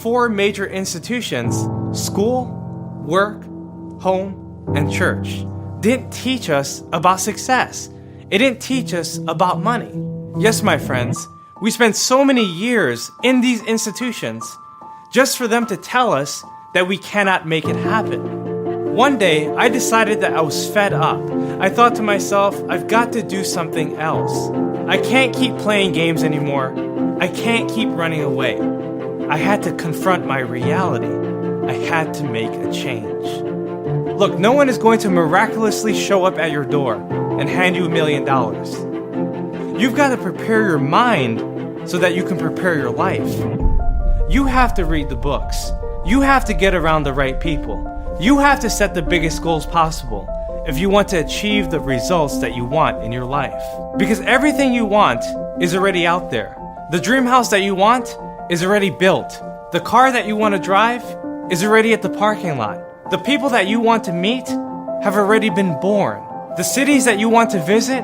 four major institutions: school, work, home, and church, didn't teach us about success. It didn't teach us about money. Yes, my friends, we spent so many years in these institutions just for them to tell us that we cannot make it happen. One day, I decided that I was fed up. I thought to myself, I've got to do something else. I can't keep playing games anymore. I can't keep running away. I had to confront my reality. I had to make a change. Look, no one is going to miraculously show up at your door and hand you $1 million. You've got to prepare your mind so that you can prepare your life. You have to read the books. You have to get around the right people. You have to set the biggest goals possible if you want to achieve the results that you want in your life. Because everything you want is already out there. The dream house that you want is already built. The car that you want to drive is already at the parking lot. The people that you want to meet have already been born. The cities that you want to visit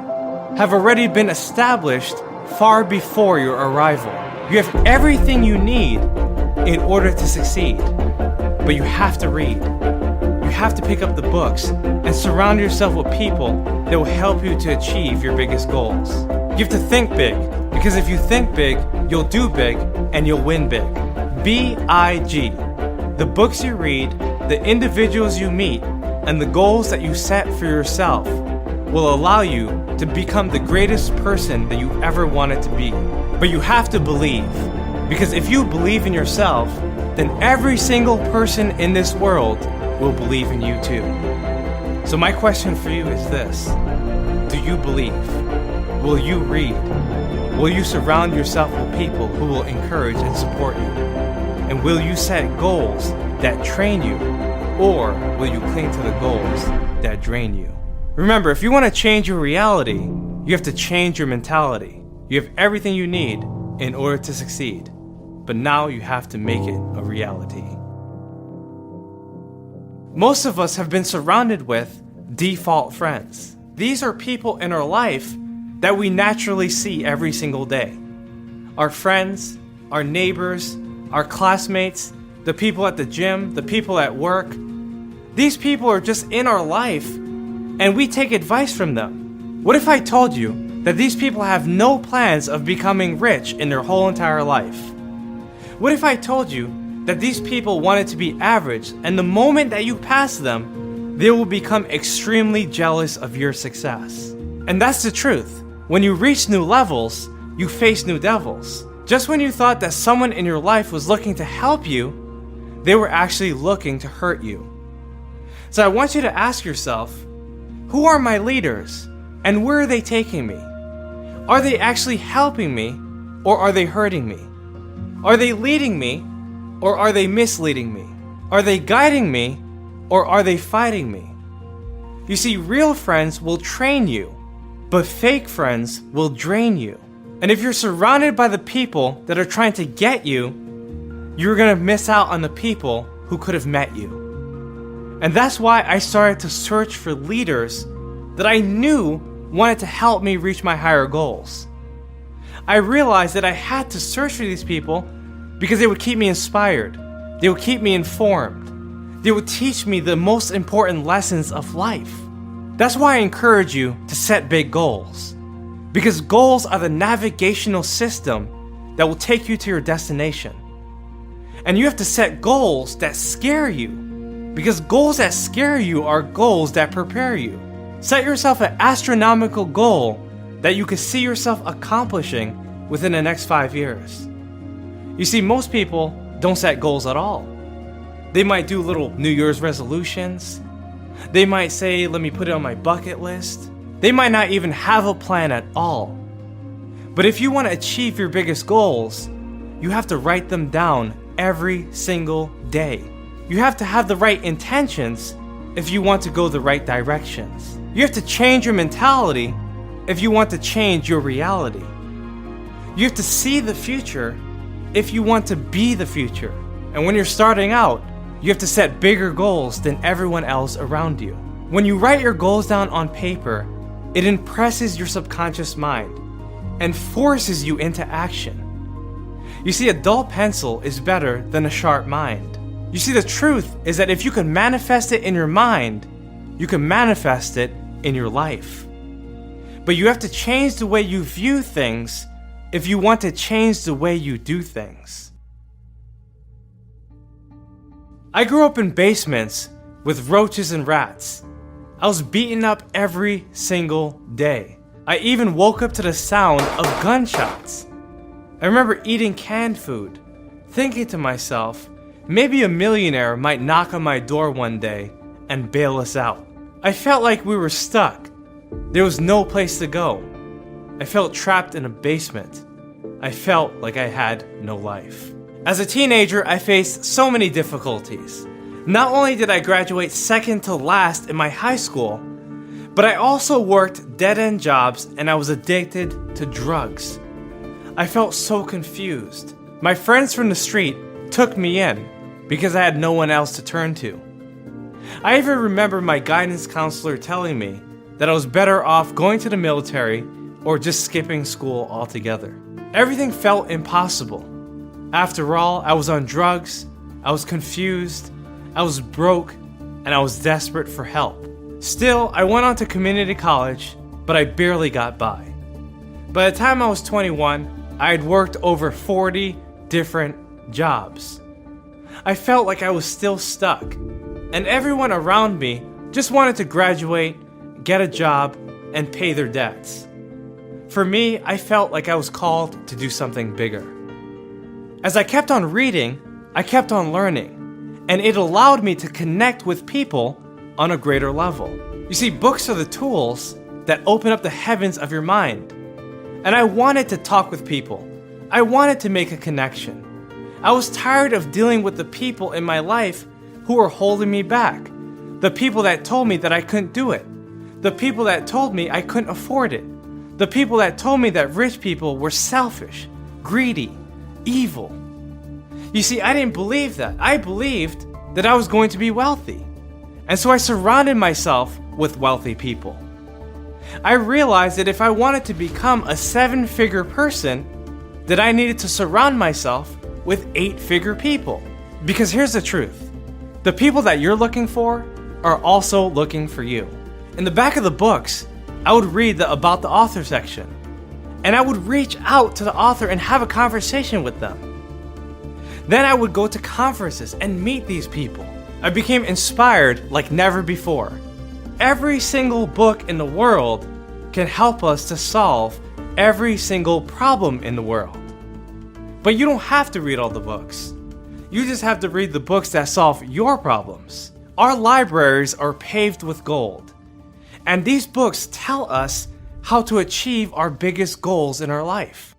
have already been established far before your arrival. You have everything you need in order to succeed. But you have to read. You have to pick up the books and surround yourself with people that will help you to achieve your biggest goals. You have to think big, because if you think big, you'll do big and you'll win big. B.I.G. The books you read, the individuals you meet, and the goals that you set for yourself will allow you to become the greatest person that you ever wanted to be. But you have to believe, because if you believe in yourself, then every single person in this world will believe in you too. So my question for you is this: do you believe? Will you read? Will you surround yourself with people who will encourage and support you? And will you set goals that train you, or will you cling to the goals that drain you? Remember, if you want to change your reality, you have to change your mentality. You have everything you need in order to succeed, but now you have to make it a reality. Most of us have been surrounded with default friends. These are people in our life that we naturally see every single day. Our friends, our neighbors, our classmates, the people at the gym, the people at work. These people are just in our life, and we take advice from them. What if I told you that these people have no plans of becoming rich in their whole entire life? What if I told you that these people wanted to be average, and the moment that you pass them, they will become extremely jealous of your success? And that's the truth. When you reach new levels, you face new devils. Just when you thought that someone in your life was looking to help you, they were actually looking to hurt you. So I want you to ask yourself, who are my leaders, and where are they taking me? Are they actually helping me, or are they hurting me? Are they leading me, or are they misleading me? Are they guiding me, or are they fighting me? You see, real friends will train you, but fake friends will drain you. And if you're surrounded by the people that are trying to get you, you're gonna miss out on the people who could have met you. And that's why I started to search for leaders that I knew wanted to help me reach my higher goals. I realized that I had to search for these people because they would keep me inspired. They would keep me informed. They would teach me the most important lessons of life. That's why I encourage you to set big goals. Because goals are the navigational system that will take you to your destination. And you have to set goals that scare you. Because goals that scare you are goals that prepare you. Set yourself an astronomical goal that you can see yourself accomplishing within the next 5 years. You see, most people don't set goals at all. They might do little New Year's resolutions. They might say, let me put it on my bucket list. They might not even have a plan at all. But if you want to achieve your biggest goals, you have to write them down every single day. You have to have the right intentions if you want to go the right directions. You have to change your mentality if you want to change your reality. You have to see the future if you want to be the future. And when you're starting out, you have to set bigger goals than everyone else around you. When you write your goals down on paper, it impresses your subconscious mind and forces you into action. You see, a dull pencil is better than a sharp mind. You see, the truth is that if you can manifest it in your mind, you can manifest it in your life. But you have to change the way you view things if you want to change the way you do things. I grew up in basements with roaches and rats. I was beaten up every single day. I even woke up to the sound of gunshots. I remember eating canned food, thinking to myself, maybe a millionaire might knock on my door one day and bail us out. I felt like we were stuck. There was no place to go. I felt trapped in a basement. I felt like I had no life. As a teenager, I faced so many difficulties. Not only did I graduate second to last in my high school, but I also worked dead-end jobs and I was addicted to drugs. I felt so confused. My friends from the street took me in because I had no one else to turn to. I even remember my guidance counselor telling me that I was better off going to the military or just skipping school altogether. Everything felt impossible. After all, I was on drugs, I was confused, I was broke, and I was desperate for help. Still, I went on to community college, but I barely got by. By the time I was 21, I had worked over 40 different jobs. I felt like I was still stuck, and everyone around me just wanted to graduate, get a job, and pay their debts. For me, I felt like I was called to do something bigger. As I kept on reading, I kept on learning, and it allowed me to connect with people on a greater level. You see, books are the tools that open up the heavens of your mind. And I wanted to talk with people. I wanted to make a connection. I was tired of dealing with the people in my life who were holding me back. The people that told me that I couldn't do it. The people that told me I couldn't afford it. The people that told me that rich people were selfish, greedy, evil. You see, I didn't believe that. I believed that I was going to be wealthy. And so I surrounded myself with wealthy people. I realized that if I wanted to become a 7-figure person, that I needed to surround myself with 8-figure people. Because here's the truth. The people that you're looking for are also looking for you. In the back of the books, I would read the About the Author section. And I would reach out to the author and have a conversation with them. Then I would go to conferences and meet these people. I became inspired like never before. Every single book in the world can help us to solve every single problem in the world. But you don't have to read all the books. You just have to read the books that solve your problems. Our libraries are paved with gold. And these books tell us how to achieve our biggest goals in our life.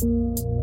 you.